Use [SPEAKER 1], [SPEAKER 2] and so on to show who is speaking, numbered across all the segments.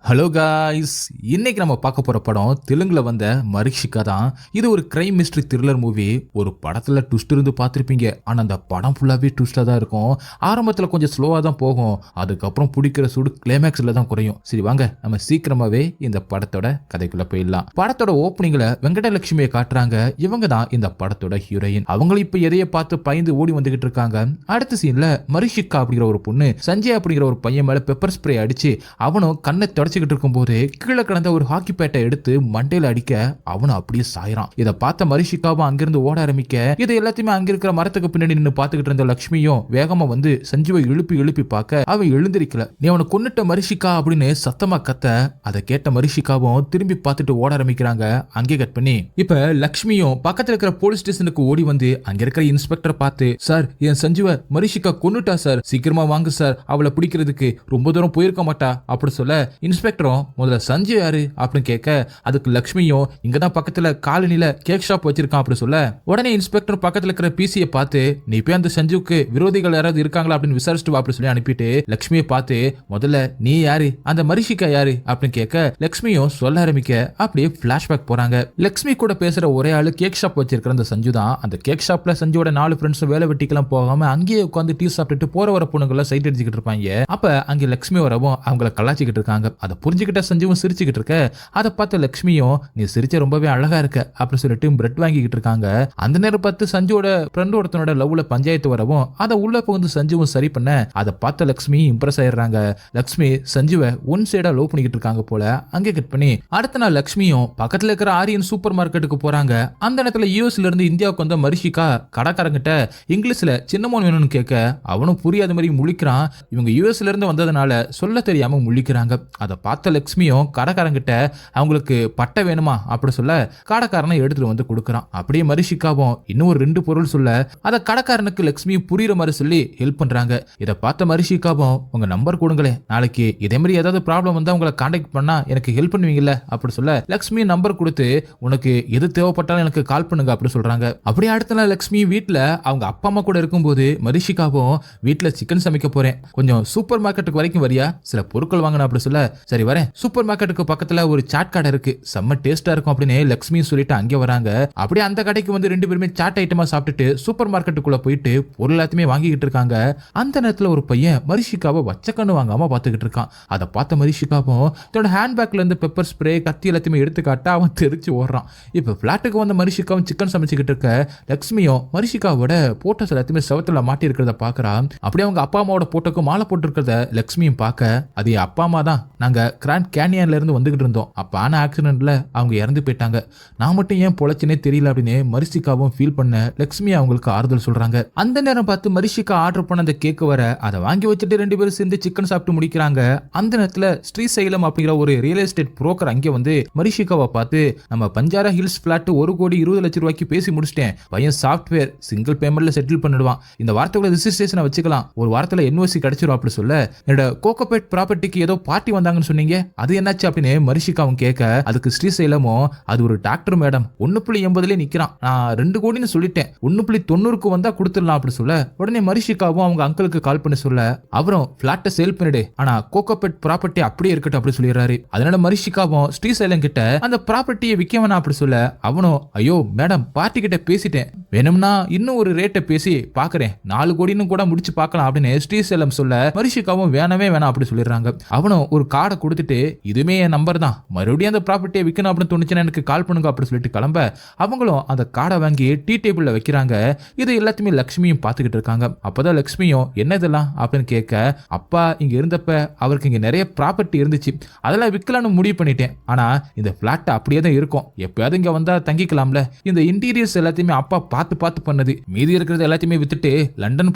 [SPEAKER 1] Hello guys, இன்னைக்கு நம்ம பார்க்க போற படம் தெலுங்குல வந்த மரிஷிகா தான். இது ஒரு கிரைம் மிஸ்ட்ரி த்ரில்லர் மூவி. ஒரு படத்துல ட்விஸ்ட் இருந்து பார்த்துருப்பீங்க, ஆனா அந்த படம் ஃபுல்லாவே ட்விஸ்டா தான் இருக்கும். ஆரம்பத்துல கொஞ்சம் ஸ்லோவா தான் போகும், அதுக்கப்புறம் பிடிக்கிற சூடு கிளைமேக்ஸ்ல தான் குறையும். சரி வாங்க நம்ம சீக்கிரமாவே இந்த படத்தோட கதைக்குள்ள போயிடலாம். படத்தோட ஓப்பனிங்ல வெங்கடலட்சுமியை காட்டுறாங்க. இவங்க தான் இந்த படத்தோட ஹீரோயின். அவங்களும் இப்ப எதைய பார்த்து பயந்து ஓடி வந்துகிட்டு இருக்காங்க. அடுத்த சீன்ல மரிஷிகா அப்படிங்கிற ஒரு பொண்ணு சஞ்சய் அப்படிங்கிற ஒரு பையன் மேல பெப்பர் ஸ்ப்ரே அடிச்சு அவனும் கண்ணை தொடச்சு இருக்கும்போது கீழே கிடந்த ஒரு ஹாக்கி பேட்டை எடுத்து மண்டையில அடிக்க அவனும் அப்படியே சாயிறான். இதை பார்த்த மரிஷிகாவும் அங்கிருந்து ஓட ஆரம்பிக்க இதை எல்லாத்தையுமே அங்க இருக்கிற மரத்துக்கு பின்னாடி நின்று பார்த்துக்கிட்டு இருந்த லட்சுமியும் வேகமா வந்து சஞ்சுவை எழுப்பி பார்க்க அவன் எழுந்திருக்கல. நீ அவனை கொன்னுட்ட மரிஷிகா அப்படின்னு சத்தமா கத்த அதை கேட்ட மரிஷிகாவும் திரும்பி பார்த்துட்டு ஓட ஆரம்பிக்கிறாங்க. அங்கே கட் பண்ணி இப்ப லட்சுமியும் பக்கத்துல இருக்கிற போலீஸ் ஸ்டேஷனுக்கு ஓடி வந்து அங்க இருக்கிற இன்ஸ்பெக்டர் பார்த்து, சார் என் சஞ்சுவை மரிஷிகா கொன்னுட்டா சார், சீக்கிரமா வாங்க சார், அவளை பிடிக்கிறதுக்கு ரொம்ப தூரம் போயிருக்க மாட்டா அப்படி சொல்ல இன்ஸ்பெக்டரும் முதல்ல சஞ்சய் யாரு அப்படின்னு கேட்க அதுக்கு லட்சுமியும் இங்கதான் பக்கத்துல காலனில கேக் ஷாப் வச்சிருக்கான் அப்படி சொல்ல உடனே இன்ஸ்பெக்டர் பக்கத்துல இருக்கிற பிசியை பார்த்து நீ போய் அந்த சஞ்சுக்கு விரோதிகள் யாராவது இருக்காங்களா அப்படின்னு விசாரிச்சுட்டு வா அப்படி சொல்லி அனுப்பிட்டு லட்சுமியை பார்த்து முதல்ல நீ யாரு அந்த மரிஷிகா யாரு அப்படின்னு கேட்க லட்சுமியும் சொல்ல ஆரம்பிக்க அப்படியே பிளாஷ்பேக் போறாங்க. லட்சுமி கூட பேசுற ஒரே ஆளு கேக் ஷாப் வச்சிருக்கிற அந்த சஞ்சு தான். அந்த கேக் ஷாப்ல சஞ்சுவோட 4 ஃப்ரெண்ட்ஸும் வேலை வெட்டிக்கெல்லாம் போகாம அங்கேயே உட்காந்து டீ சாப்பிட்டுட்டு போற வர பொண்ணுங்கள சைட் அடிச்சுக்கிட்டு இருப்பாங்க. அப்ப அங்க லட்சுமி வரவும் அவங்கள கலாச்சிக்கிட்டு இருக்காங்க. அதை புரிஞ்சுக்கிட்ட சஞ்சுவும் சிரிச்சுக்கிட்டு இருக்க அதை பார்த்த லட்சுமியும் நீ சிரிச்ச ரொம்பவே அழகா இருக்க அப்படி சொல்லிட்டு பிரெட் வாங்கிக்கிட்டு இருக்காங்க. அந்த நேரம் பார்த்து சஞ்சுவோட ஃப்ரெண்ட் ஒருத்தனோட லவ்ல பஞ்சாயத்து வரவும் அதை உள்ள புகுந்து சஞ்சுவும் சரி பண்ண அதை பார்த்த லட்சுமி இம்ப்ரெஸ் ஆயிடுறாங்க. லட்சுமி சஞ்சுவை ஒன் சைடா லவ் பண்ணிக்கிட்டு இருக்காங்க போல. அங்கே கட் பண்ணி அடுத்த நாள் லட்சுமியும் பக்கத்துல இருக்கிற ஆரியன் சூப்பர் மார்க்கெட்டுக்கு போறாங்க. அந்த நேரத்துல யூஎஸ்ல இருந்து இந்தியாவுக்கு வந்த மரிஷிகா கடைக்காரங்கிட்ட இங்கிலீஷ்ல சின்னமோன் வேணும்னு கேட்க அவனும் புரியாத மாதிரி முழிக்கிறான். இவங்க யூஎஸ்ல இருந்து வந்ததுனால சொல்ல தெரியாம முழிக்கிறாங்க. அதை பார்த்த லட்சுமியும் கடைக்காரங்கிட்ட அவங்களுக்கு பட்டை வேணுமா அப்படி சொல்ல கடைக்காரனை எடுத்துட்டு வந்து கொடுக்கறான். அப்படியே மரிஷிகாவும் இன்னும் ஒரு 2 பொருள் சொல்ல அதை கடைக்காரனுக்கு லட்சுமி புரியுற மாதிரி சொல்லி ஹெல்ப் பண்றாங்க. இதை பார்த்த மரிஷிகாவும் உங்க நம்பர் கொடுங்களே, நாளைக்கு இதே மாதிரி ஏதாவது ப்ராப்ளம் வந்தா உங்களை கான்டாக்ட் பண்ணா எனக்கு ஹெல்ப் பண்ணுவீங்கல்ல அப்படி சொல்ல லட்சுமி நம்பர் கொடுத்து உனக்கு எது தேவைப்பட்டாலும் எனக்கு கால் பண்ணுங்க அப்படி சொல்றாங்க. அப்படியே அடுத்த நாள் லட்சுமி வீட்டுல அவங்க அப்பா அம்மா கூட இருக்கும்போது மரிஷிகாவும் வீட்டுல சிக்கன் சமைக்க போறேன், கொஞ்சம் சூப்பர் மார்க்கெட்டுக்கு வரைக்கும் வரியா, சில பொருட்கள் வாங்கணும் அப்படி சொல்ல சரி வரேன், சூப்பர் மார்க்கெட்டுக்கு பக்கத்துல ஒரு சாட் கடை இருக்கு, செம்ம டேஸ்டா இருக்கும் அப்படின்னு லட்சுமி சொல்லிட்டு அங்கே வராங்க. அப்படியே அந்த கடைக்கு வந்து 2 பேருமே சாட் ஐட்டமா சாப்பிட்டுட்டு சூப்பர் மார்க்கெட்டுக்குள்ள போயிட்டு பொருள் எல்லாத்தையுமே வாங்கிக்கிட்டு இருக்காங்க. அந்த நேரத்துல ஒரு பையன் மரிஷிகாவை வச்சக்கண்ணு வாங்காம பாத்துக்கிட்டு இருக்கான். அதை பார்த்த மரிஷிகாவும் தன்னோட ஹேண்ட்பேக்ல இருந்து பெப்பர் ஸ்ப்ரே கத்தி எல்லாத்தையுமே எடுத்து காட்ட அவன் தெரிச்சு ஓடுறான். இப்ப பிளாட்டுக்கு வந்த மரிஷிகாவும் சிக்கன் சமைச்சுக்கிட்டு இருக்க லட்சுமியும் மரிஷிகாவோட போட்டோஸ் எல்லாத்தையுமே செவத்துல மாட்டி இருக்கிறத பாக்குறான். அப்படியே அவங்க அப்பா அம்மாவோட போட்டோக்கு மாலை போட்டு இருக்கிறத லட்சுமியும் பார்க்க அது என் அப்பா அம்மா தான், நாங்க கிராண்ட் கேனியன்ல இருந்து வந்துகிட்டு இருந்தோம், அப்ப ஆன ஆக்சிடென்ட்ல அவங்க இறந்து போயிட்டாங்க, நான் மட்டும் ஏன் பொழைச்சனே தெரியல அப்படின்னு மரிஷிகாவும் ஃபீல் பண்ண லட்சுமி அவங்களுக்கு ஆறுதல் சொல்றாங்க. அந்த நேரம் பார்த்து மரிஷிகா ஆர்டர் பண்ண அந்த கேக் வர அதை வாங்கி வச்சுட்டு 2 பேரும் சேர்ந்து சிக்கன் சாப்பிட்டு முடிக்கிறாங்க. அந்த நேரத்துல ஸ்ரீசைலம் அப்படிங்கிற ஒரு ரியல் எஸ்டேட் புரோக்கர் அங்கே வந்து மரிஷிகாவை பார்த்து நம்ம பஞ்சாரா ஹில்ஸ் பிளாட் 1,20,00,000 ரூபாய்க்கு பேசி முடிச்சிட்டேன், பையன் சாஃப்ட்வேர் சிங்கிள் பேமெண்ட்ல செட்டில் பண்ணிடுவான், இந்த வாரத்தோட ரிஜிஸ்ட்ரேஷனை வச்சுக்கலாம், ஒரு வாரத்துல என்ஓசி கிடைச்சிரும் அப்படி சொல்ல என்னோட கோகோபேட் ப்ராப்பர்ட்டிக்கு ஏதோ பார்ட்டி வந்தாங்கன்னு சொன்னீங்க அது என்னாச்சு அப்படின்னு மரிஷிகாவும் கேட்க அதுக்கு ஸ்ரீசைலமும் அது ஒரு டாக்டர் மேடம் 1.80 நிக்கிறான், நான் 2 கோடின்னு சொல்லிட்டேன், 1.90 வந்தா கொடுத்துடலாம் அப்படி சொல்ல உடனே மரிஷிகாவும் அவங்க அங்கிளுக்கு கால் பண்ணி சொல்ல அவரும் பிளாட்டை சேல் பண்ணிடு, ஆனா கோகோபேட் ப்ராப்பர்ட்டி அப்படியே இருக்கட்டும் அப்படி சொல்லிடுறாரு. அதனால மரிஷிகாவும் ஸ்ரீசைலம் கிட்ட அந்த ப்ராப்பர்ட்டியை விற்க வேணாம் அப்படி சொல்ல அவனும் ஐயோ மேடம் பார்ட்டி கிட்ட பேசிட்டேன், வேணும்னா இன்னும் ஒரு ரேட்டை பேசி பாக்குறேன், 4 கோடின்னு கூட முடிச்சு பார்க்கலாம் அப்படின்னு ஸ்ரீசைலம் சொல்ல மரிஷிகாவும் வேணவே வேணாம் அப்படி சொல்லிடுறாங்க. அவனும் ஒரு கார்டை கொடுத்துட்டு இதுமே என் நம்பர் தான், மறுபடியும் அந்த ப்ராப்பர்ட்டியை விற்கணும் அப்படின்னு தோணுச்சுன்னா எனக்கு கால் பண்ணுங்க அப்படி சொல்லிட்டு கிளம்ப அவங்களும் அந்த கார்டை வாங்கி டீ டேபிள்ல வைக்கிறாங்க. இது எல்லாத்தையுமே லட்சுமியும் பார்த்துக்கிட்டு இருக்காங்க. அப்பதான் லட்சுமியும் என்ன இதெல்லாம் அப்படின்னு கேட்க அப்பா இங்க இருந்தப்ப அவருக்கு இங்க நிறைய ப்ராப்பர்ட்டி இருந்துச்சு, அதெல்லாம் விற்கலான்னு முடிவு பண்ணிட்டேன், ஆனா இந்த பிளாட் அப்படியே தான் இருக்கும், எப்பயாவது இங்க வந்தா தங்கிக்கலாம்ல, இந்த இன்டீரியர்ஸ் எல்லாத்தையுமே அப்பா பார்த்து பண்ணது, மீதி இருக்கிறது எல்லாத்தையுமே வித்துட்டு லண்டன்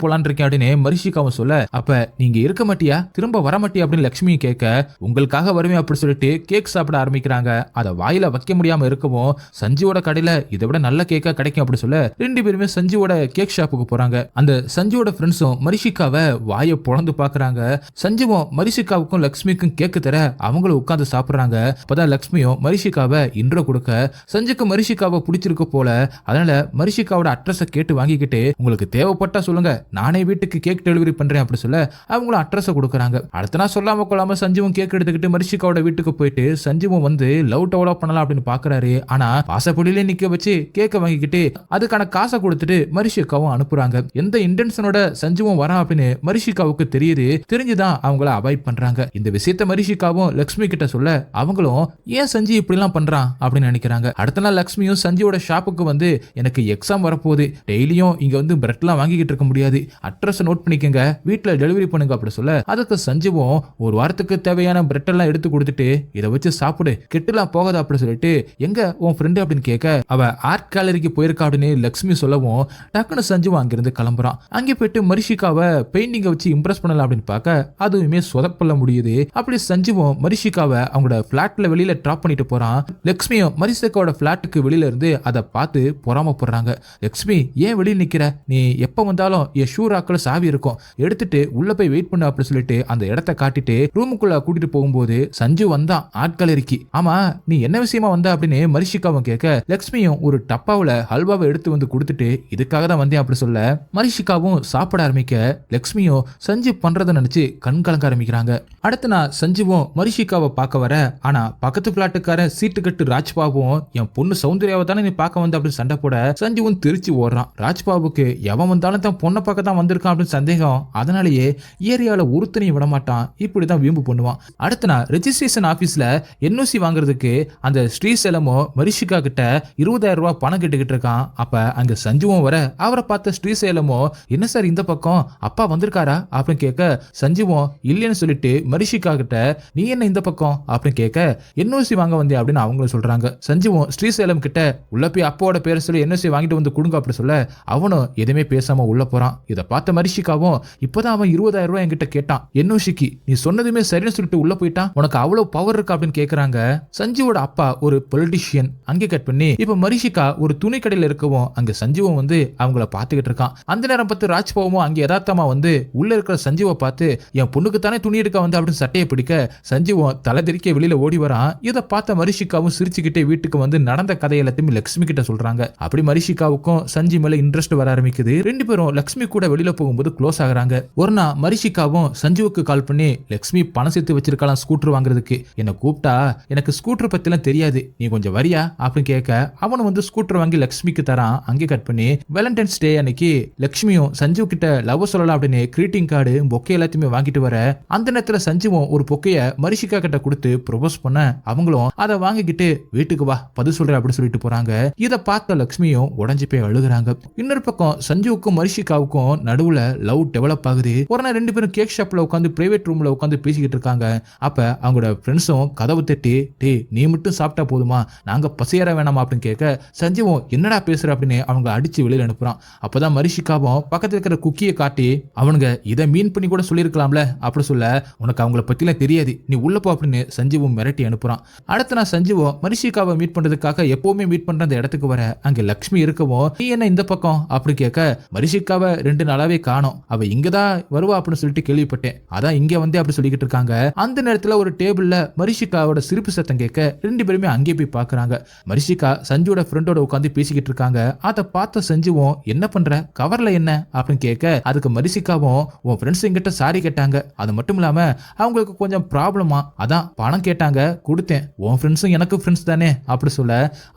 [SPEAKER 1] போலான் இருக்கேன் அப்படின்னு மரிஷிகாவும் சொல்ல அப்ப நீங்க இருக்க மாட்டியா திரும்ப வர மாட்டியா அப்படின்னு லட்சுமி கேட்க உங்களுக்காக வருவேன் அப்படி சொல்லிட்டு கேக் சாப்பிட ஆரம்பிக்கிறாங்க. அதை வாயில வைக்க முடியாம இருக்கவும் சஞ்சுவோட கடையில இதை விட நல்ல கேக்கா கிடைக்கும் அப்படி சொல்ல 2 பேருமே சஞ்சுவோட கேக் ஷாப்புக்கு போறாங்க. அந்த சஞ்சுவோட ஃப்ரெண்ட்ஸும் மரிஷிகாவை வாயை பொழந்து பாக்குறாங்க. சஞ்சுவும் மரிஷிகாவுக்கும் லட்சுமிக்கும் கேக்கு தர அவங்களும் உட்கார்ந்து சாப்பிடுறாங்க. அப்பதான் லட்சுமியும் மரிஷிகாவை இன்ட்ரோ கொடுக்க சஞ்சுக்கு மரிஷிகாவை பிடிச்சிருக்க போல, அதனால மரிஷிகா மரிஷிகாவோட அட்ரஸை கேட்டு வாங்கிக்கிட்டு உங்களுக்கு தேவைப்பட்டா சொல்லுங்க, நானே வீட்டுக்கு கேக் டெலிவரி பண்றேன் அப்படி சொல்ல அவங்களும் அட்ரஸை கொடுக்குறாங்க. அடுத்த நாள் சொல்லாம கொள்ளாம சஞ்சுவும் கேக் எடுத்துக்கிட்டு மரிஷிகாவோட வீட்டுக்கு போயிட்டு சஞ்சுவும் வந்து லவ் டெவலப் பண்ணலாம் அப்படின்னு பாக்குறாரு. ஆனா வாசப்படியிலே நிக்க வச்சு கேக்க வாங்கிக்கிட்டு அதுக்கான காசை கொடுத்துட்டு மரிஷிகாவும் அனுப்புறாங்க. எந்த இன்டென்ஷனோட சஞ்சுவும் வரா அப்படின்னு மரிஷிகாவுக்கு தெரியுது. தெரிஞ்சுதான் அவங்கள அவாய்ட் பண்றாங்க. இந்த விஷயத்த மரிஷிகாவும் லக்ஷ்மி கிட்ட சொல்ல அவங்களும் ஏன் சஞ்சு இப்படி எல்லாம் பண்றான் அப்படின்னு நினைக்கிறாங்க. அடுத்த நாள் லக்ஷ்மியும் சஞ்சுவோட ஷாப்புக்கு வந்து எனக்கு எக்ஸாம் வரப்போகுது, டெய்லியும் இங்க வந்து பிரெட் எல்லாம் வாங்கிக்கிட்டு இருக்க முடியாது, அட்ரஸ் நோட் பண்ணிக்கங்க, வீட்டுல டெலிவரி பண்ணுங்க அப்படி சொல்ல அதுக்கு சஞ்சுவும் ஒரு வாரத்துக்கு தேவையான பிரெட் எல்லாம் எடுத்து கொடுத்துட்டு இதை வச்சு சாப்பிடு, கெட்டுலாம் போகாது அப்படி சொல்லிட்டு எங்க உன் ஃப்ரெண்டு அப்படின்னு கேட்க அவ ஆர்ட் கேலரிக்கு போயிருக்கா அப்படின்னு லக்ஷ்மி சொல்லவும் டக்குனு சஞ்சுவும் அங்கிருந்து கிளம்புறான். அங்கே போயிட்டு மரிஷிகாவை பெயிண்டிங்கை வச்சு இம்ப்ரெஸ் பண்ணலாம் அப்படின்னு பார்க்க அதுவுமே சொதப்பல்ல முடியுது. அப்படி சஞ்சுவும் மரிஷிகாவை அவங்களோட பிளாட்ல வெளியில டிராப் பண்ணிட்டு போறான். லக்ஷ்மியும் மரிஷிகாவோட பிளாட்டுக்கு வெளியில இருந்து அதை பார்த்து பொறாமப்படுறாங்க. லக்ஷ்மி ஏன் வெளியில் நிக்கிற, நீ எப்ப வந்தாலும் என் ஷூ ராக்ல சாவி இருக்கும், எடுத்துட்டு உள்ள போய் வெயிட் பண்ணு அப்படி சொல்லிட்டு அந்த இடத்தை காட்டிட்டு ரூமுக்குள்ள கூட்டிட்டு போகும்போது சஞ்சு வந்தான் ஆர்ட் கேலரிக்கு. ஆமா நீ என்ன விஷயமா வந்த அப்படின்னு மரிஷிகாவும் கேட்க லக்ஷ்மியும் ஒரு டப்பாவுல ஹல்வாவை எடுத்து வந்து கொடுத்துட்டு இதுக்காக தான் வந்தேன் அப்படி சொல்ல மரிஷிகாவும் சாப்பிட ஆரம்பிக்க லக்ஷ்மியும் சஞ்சு பண்றதை நினைச்சு கண் கலங்க ஆரம்பிக்கிறாங்க. அடுத்து நான் சஞ்சுவும் மரிஷிகாவை பார்க்க வர, ஆனா பக்கத்து பிளாட்டுக்காரன் சீட்டு கட்டு ராஜ்பாபும் என் பொண்ணு சௌந்தர்யாவை தானே நீ பார்க்க வந்த அப்படின்னு சண்டை போட சஞ்சுவும் திருச்சி ஓடுறான். ராஜ்பாபுக்கு எவன் வந்தாலும் தான் பொண்ணை பார்க்க தான் வந்திருக்கான் அப்படின்னு சந்தேகம். அதனாலேயே ஏரியாவில் ஒருத்தனையும் விட மாட்டான். இப்படிதான் வீம்பு பண்ணுவான். அடுத்த நாள் ரெஜிஸ்ட்ரேஷன் ஆபீஸ்ல என்ஓசி வாங்குறதுக்கு அந்த ஸ்ரீசேலமோ மரிஷிகா கிட்ட 20,000 ரூபாய் பணம் கேட்டுக்கிட்டு இருக்கான். அப்ப அங்க சஞ்சுவும் வர அவரை பார்த்த ஸ்ரீசேலமோ என்ன சார் இந்த பக்கம் அப்பா வந்திருக்காரா அப்படின்னு கேட்க சஞ்சுவும் இல்லைன்னு சொல்லிட்டு மரிஷிகா கிட்ட நீ என்ன இந்த பக்கம் அப்படின்னு கேட்க என்ஓசி வாங்க வந்தே அப்படின்னு அவங்களும் சொல்றாங்க. சஞ்சுவும் ஸ்ரீசேலம் கிட்ட உள்ள போய் அப்பாவோட பேரை சொல்லி என்ஓசி வாங்கிட்டு வந்து கொடுங்க அப்படி சொல்ல அவனும் எதுவுமே பேசாம உள்ள போறான். இதை பார்த்த மரிஷிகாவும் இப்பதான் அவன் 20,000 ரூபாய் என்கிட்ட கேட்டான் என்ஓசிக்கு, நீ சொன்னதுமே சரின்னு சொல்லிட்டு உள்ள போயிட்டான், உனக்கு அவ்வளவு பவர் இருக்கா அப்படின்னு கேக்குறாங்க. சஞ்சுவோட அப்பா ஒரு பொலிட்டிஷியன். அங்கே கட் பண்ணி இப்ப மரிஷிகா ஒரு துணி கடையில இருக்கவும் அங்க சஞ்சுவும் வந்து அவங்கள பாத்துக்கிட்டு இருக்கான். அந்த நேரம் பார்த்து ராஜ்பாவும் அங்க யதார்த்தமா வந்து உள்ள இருக்கிற சஞ்சுவை பார்த்து என் பொண்ணுக்கு தானே துணி எடுக்க வந்து அப்படின்னு சட்டையை பிடிக்க சஞ்சுவும் தலை தெரிக்க வெளியில ஓடி வரான். இதை பார்த்த மரிஷிகாவும் சிரிச்சுக்கிட்டே வீட்டுக்கு வந்து நடந்த கதை எல்லாத்தையும் லக்ஷ்மி கிட்ட சொல்றாங்க. அப்படி மரிஷிகாவுக்கும் சஞ்சு மேல இன்ட்ரெஸ்ட் வர ஆரம்பிக்குது. ரெண்டு பேரும் லக்ஷ்மி கூட வெளியில போகும்போது க்ளோஸ் ஆகுறாங்க. ஒரு நாள் மரிஷிகாவும் சஞ்சுவுக்கு கால் பண்ணி லக்ஷ்மி பணம் சேர்த்து வச்சிருக்கலாம் ஸ்கூட்டர் வாங்குறதுக்கு, என்ன கூப்பிட்டா எனக்கு ஸ்கூட்டர் பத்தி எல்லாம் தெரியாது, நீ கொஞ்சம் வரியா அப்படின்னு கேட்க அவனு வந்து ஸ்கூட்டர் வாங்கி லக்ஷ்மிக்கு தரான். அங்கே கட் பண்ணி வேலண்டைன்ஸ் டே அன்னைக்கு லக்ஷ்மியும் சஞ்சு கிட்ட லவ் சொல்லலாம் அப்படின்னு கிரீட்டிங் கார்டு பொக்கே எல்லாத்தையுமே வாங்கிட்டு வர அந்த நேரத்துல சஞ்சுவும் ஒரு பொக்கைய மரிஷிகா கிட்ட கொடுத்து ப்ரொபோஸ் பண்ண அவங்களும் அதை வாங்கிக்கிட்டு வீட்டுக்கு வா பதில் சொல்ற அப்படின்னு சொல்லிட்டு போறாங்க. இதை பார்த்த லக்ஷ்மியும் உடஞ்சு போய் அழுகுறாங்க. இன்னொரு பக்கம் சஞ்சுவுக்கும் மரிஷிகாவுக்கும் நடுவுல லவ் டெவலப் ஆகுது. ஒரு நாள் ரெண்டு பேரும் கேக் ஷாப்ல உட்காந்து பிரைவேட் ரூம்ல உட்காந்து பேசிக்கிட்டு இருக்காங்க. அப்ப அவங்களோட ஃப்ரெண்ட்ஸும் கதவு தட்டி டே நீ மட்டும் சாப்பிட்டா போதுமா, நாங்க பசியற வேணாமா அப்படின்னு கேட்க சஞ்சுவும் என்னடா பேசுற அப்படின்னு அவங்க அடிச்சு வெளியில அனுப்புறான். அப்பதான் மரிஷிகாவும் பக்கத்துல இருக்கிற குக்கியை காட்டி அவனுங்க இதை மீன் பண்ணி கூட சொல்லிருக்கலாம்ல அப்படி சொல்ல உனக்கு அவங்கள பத்திலாம் தெரியாது, நீ உள்ள போ அப்படின்னு சஞ்சுவும் மிரட்டி அனுப்புறான். அடுத்த நான் சஞ்சுவும் மரிஷிகாவை மீட் பண்றதுக்காக எப்பவுமே மீட் பண்ற அந்த இடத்துக்கு வர அங்க லக்ஷ்மி இருக்கவும் நீ என்ன இந்த பக்கம் அப்படி கேட்க மரிஷிகாவை 2 நாளாவே காணோம், அவ இங்கதான் வருவா அப்படின்னு சொல்லிட்டு கேள்விப்பட்டேன், அதான் இங்க வந்து அப்படி சொல்லிக்கிட்டு இருக்காங்க. அந்த நேரத்துல ஒரு டேபிள்ல மரிஷிகாவோட சிரிப்பு சத்தம் கேட்க ரெண்டு பேருமே அங்கே போய் பாக்குறாங்க. மரிஷிகா சஞ்சுவோட ஃப்ரெண்டோட உட்காந்து பேசிக்கிட்டு இருக்காங்க. அதை பார்த்த சஞ்சுவும் என்ன பண்ற கவர்ல என்ன அப்படின்னு கேட்க அதுக்கு மரிஷிகாவும் உன் ஃப்ரெண்ட்ஸ் என்கிட்ட சாரி கேட்டாங்க, அது மட்டும் இல்லாம அவங்களுக்கு கொஞ்சம் ப்ராப்ளமா அதான் பணம் கேட்டாங்க கொடுத்தேன், உன் ஃப்ரெண்ட்ஸும் எனக்கு ஃப்ரெண்ட்ஸ் தானே அப்படி சொல்ல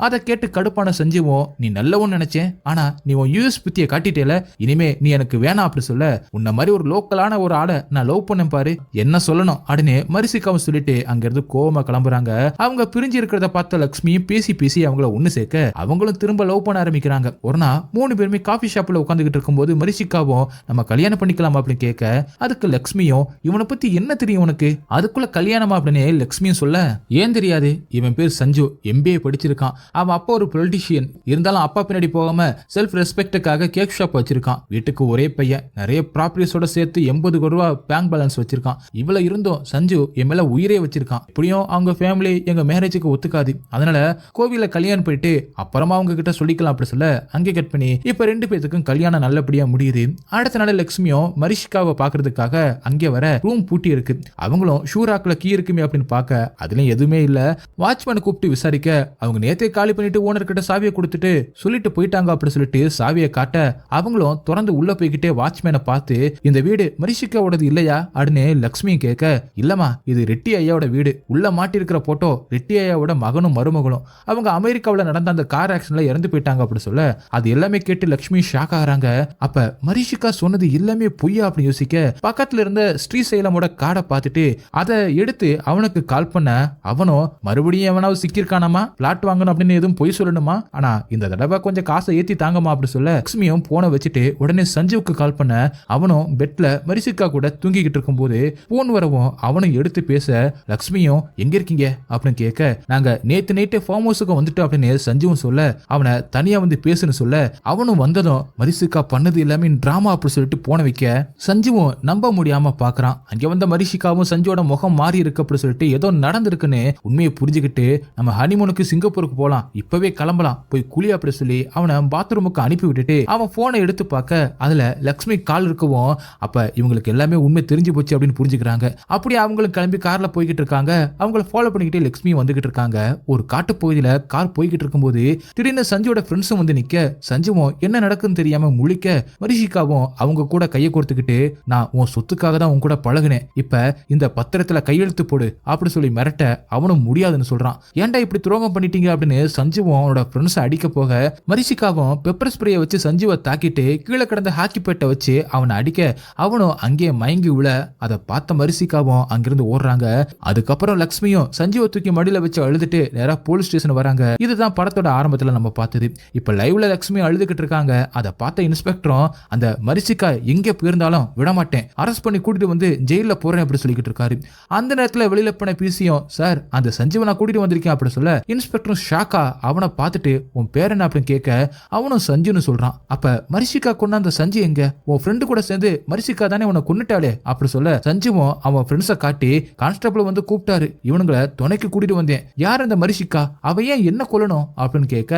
[SPEAKER 1] அதை கேட்டு கடுப்பான சஞ்சுவும் நீ நல்லவன்னு நினைச்சேன், ஆனா நீ உன் யூஎஸ் புத்தியை காட்டிட்டேல, இனிமே நீ எனக்கு வேணாம் அப்படி சொல்ல உன்ன மாதிரி ஒரு லோக்கலான ஒரு ஆளை நான் லவ் பண்ணேன் பாரு என்ன சொல்லணும் அப்படின்னு மரிஷிகாவும் சொல்லிட்டு அங்க இருந்து கோவமா கிளம்புறாங்க. அவங்க பிரிஞ்சு இருக்கிறத பார்த்த லக்ஷ்மியும் பேசி பேசி அவங்கள ஒண்ணு சேர்க்க அவங்களும் திரும்ப லவ் பண்ண ஆரம்பிக்கிறாங்க. ஒரு நாள் 3 பேருமே காஃபி ஷாப்ல உட்காந்துக்கிட்டு இருக்கும்போது மரிஷிகாவும் நம்ம கல்யாணம் பண்ணிக்கலாம் அப்படின்னு கேட்க அதுக்கு லக்ஷ்மியும் இவனை பத்தி என்ன தெரியும் உனக்கு, அதுக்குள்ள கல்யாணமா அப்படின்னு லக்ஷ்மியும் சொல்ல ஏன் தெரியாது, இவன் பேர் சஞ்சு, MBA படிச்சிருக்கான், அவன் அப்பா ஒரு பொலிட்டிஷியன், இருந்தாலும் அப்பா பின்னாடி போகாம செல்ஃப் ரெஸ்பெக்டுக்காக கேக் ஷாப் வச்சிருக்கான், வீட்டுக்கு ஒரே பையன், நிறைய ப்ராப்பர்ட்டிஸோட சேர்த்து 80 கோடி ரூபாய் பேங்க் பேலன்ஸ் வச்சிருக்கான், இவ்வளவு இருந்தும் சஞ்சு என் மேல உயிரே வச்சிருக்கான், இப்படியும் அவங்க ஃபேமிலி எங்க மேரேஜுக்கு ஒத்துக்காது, அதனால கோவில கல்யாணம் போயிட்டு அப்புறமா அவங்க கிட்ட சொல்லிக்கலாம் அப்படி சொல்ல அங்கே கட் பண்ணி இப்ப 2 பேத்துக்கும் கல்யாணம் நல்லபடியா முடியுது. அடுத்த நாள் லக்ஷ்மியும் மரிஷிகாவை பாக்குறதுக்காக அங்கே வர ரூம் பூட்டி இருக்கு. அவங்களும் ஷூராக்ல கீ இருக்குமே அப்படின்னு பார்க்க அதுலயும் எதுவுமே இல்ல. வாட்ச்மேன் கூப்பிட்டு விசாரிக்க அவங்க நேத்தே காலி பண்ணிட்டு ஓனர் கிட்ட சாவியை கொடுத்துட்டு சொல்லிட்டு போயிட்டு போயிட்டாங்க அப்படின்னு சொல்லிட்டு சாவியை காட்ட அவங்களும் திறந்து உள்ள போய்கிட்டே வாட்ச்மேனை பார்த்து இந்த வீடு மரிஷிகாவோடது இல்லையா அப்படின்னு லக்ஷ்மியும் கேட்க இல்லம்மா இது ரெட்டி ஐயாவோட வீடு, உள்ள மாட்டி இருக்கிற போட்டோ ரெட்டி ஐயாவோட மகனும் மருமகளும் அவங்க அமெரிக்காவில் நடந்த அந்த கார் ஆக்சிடென்ட்ல இறந்து போயிட்டாங்க அப்படின்னு சொல்ல அது எல்லாமே கேட்டு லக்ஷ்மி ஷாக் ஆகிறாங்க. அப்ப மரிஷிகா சொன்னது எல்லாமே பொய்யா அப்படின்னு யோசிக்க பக்கத்துல இருந்த ஸ்ரீசைலமோட கார்டை பார்த்துட்டு அதை எடுத்து அவனுக்கு கால் பண்ண அவனும் மறுபடியும் எவனாவது சிக்கிருக்கானாமா, பிளாட் வாங்கணும் அப்படின்னு எதுவும் பொய் சொல்லணுமா, ஆனா இந்த தடவை கொஞ்சம் காசை ஏத்தி தாங்கம்மா அப்படி சொல்ல லக்ஷ்மியும் போனை வச்சுட்டு உடனே சஞ்சீவுக்கு கால் பண்ண அவனும் பெட்ல மரிஷிகா கூட தூங்கிக்கிட்டு இருக்கும் போது போன் வரவும் அவனும் எடுத்து பேச லக்ஷ்மியும் எங்க இருக்கீங்க அப்படின்னு கேட்க நாங்க நேத்து நைட்டு ஃபார்ம் ஹவுஸுக்கு வந்துட்டோம் அப்படின்னு சஞ்சீவும் சொல்ல அவனை தனியா வந்து பேசுன்னு சொல்ல அவனும் வந்ததும் மரிஷிகா பண்ணது எல்லாமே டிராமா அப்படி சொல்லிட்டு போன வைக்க சஞ்சீவும் நம்ப முடியாம பாக்குறான். அங்க வந்த மரிஷிகாவும் சஞ்சுவோட முகம் மாறி இருக்கு அப்படி சொல்லிட்டு ஏதோ நடந்திருக்குன்னு உண்மையை புரிஞ்சுக்கிட்டு நம்ம ஹனிமூனுக்கு சிங்கப்பூருக்கு போலாம், இப்பவே கிளம்பலாம், போய் குளி அப்படி சொல்லி அவனை பாத்ரூமுக்கு அனுப்பி விட்டுட்டு அவன் போனை எடுத்து பார்க்க அதுல லக்ஷ்மி கால் இருக்கவும் அப்ப இவங்களுக்கு எல்லாமே உண்மை தெரிஞ்சு போச்சு அப்படின்னு புரிஞ்சுக்கிறாங்க. அப்படி அவங்களும் கிளம்பி கார்ல போய்கிட்டு இருக்காங்க. அவங்கள ஃபாலோ பண்ணிக்கிட்டே லக்ஷ்மி வந்துகிட்டு இருக்காங்க. ஒரு காட்டு பகுதியில கார் போய்கிட்டு இருக்கும்போது திடீர்னு சஞ்சுவோட ஃப்ரெண்ட்ஸும் வந்து நிக்க சஞ்சுவும் என்ன நடக்குன்னு தெரியாம முழிக்க மரிஷிகாவும் அவங்க கூட கையை கொடுத்துக்கிட்டு நான் உன் சொத்துக்காக தான் உன் கூட பழகுனேன், இப்ப இந்த பத்திரத்துல கையெழுத்து போடு அப்படி சொல்லி மிரட்ட அவனும் முடியாதுன்னு சொல்றான். ஏன்டா இப்படி துரோகம் பண்ணிட்டீங்க அப்படின்னு சஞ்சுவும் அவனோட ஃப்ரெண்ட்ஸை அடிக்க போக மரிஷிகாவும் பெப்பர் ஸ்ப்ரேயை வச்சு சஞ்சுவை தாக்கிட்டு கீழே கிடந்த ஹாக்கி பேட்டை வச்சு அவனை அடிக்க அவனும் அங்கே மயங்கி விழ அதை பார்த்த மரிஷிகாவும் அங்கிருந்து ஓடுறாங்க. அதுக்கப்புறம் லக்ஷ்மியும் சஞ்சுவை தூக்கி மடியில வச்சு அழுதுட்டு நேரா போலீஸ் ஸ்டேஷன் வராங்க. இதுதான் படத்தோட ஆரம்பத்துல நம்ம பார்த்தது. இப்ப லைவ்ல லக்ஷ்மி அழுதுகிட்டு இருக்காங்க. அதை பார்த்த இன்ஸ்பெக்டரும் அந்த மரிஷிகா எங்கே போயிருந்தாலும் விடமாட்டேன், அரெஸ்ட் பண்ணி கூட்டிட்டு வந்து ஜெயில போறேன் அப்படி சொல்லிக்கிட்டு இருக்காரு. அந்த நேரத்துல வெளியில போன பிசியும் சார் அந்த சஞ்சீவனை கூட்டிட்டு வந்திருக்கேன் அப்படி சொல்ல இன்ஸ்பெக்டரும் ஷாக்கா அவனை பார்த்துட்டு உன் பேர் என்ன அப்படின்னு கேட்க அவனும் சஞ்சுன்னு சொல்றான். அப்ப மரிஷிகா கொண்ட அந்த சஞ்சு எங்க, உன் ஃப்ரெண்டு கூட சேர்ந்து மரிஷிகா தானே உன்னை கொன்னுட்டாளே அப்படி சொல்ல சஞ்சுவும் அவன் ஃப்ரெண்ட்ஸை காட்டி கான்ஸ்டபிள் வந்து கூப்பிட்டாரு, இவனுங்களை துணைக்கு கூட்டிட்டு வந்தேன், யார் அந்த மரிஷிகா, அவ ஏன் என்ன கொல்லணும் அப்படின்னு கேட்க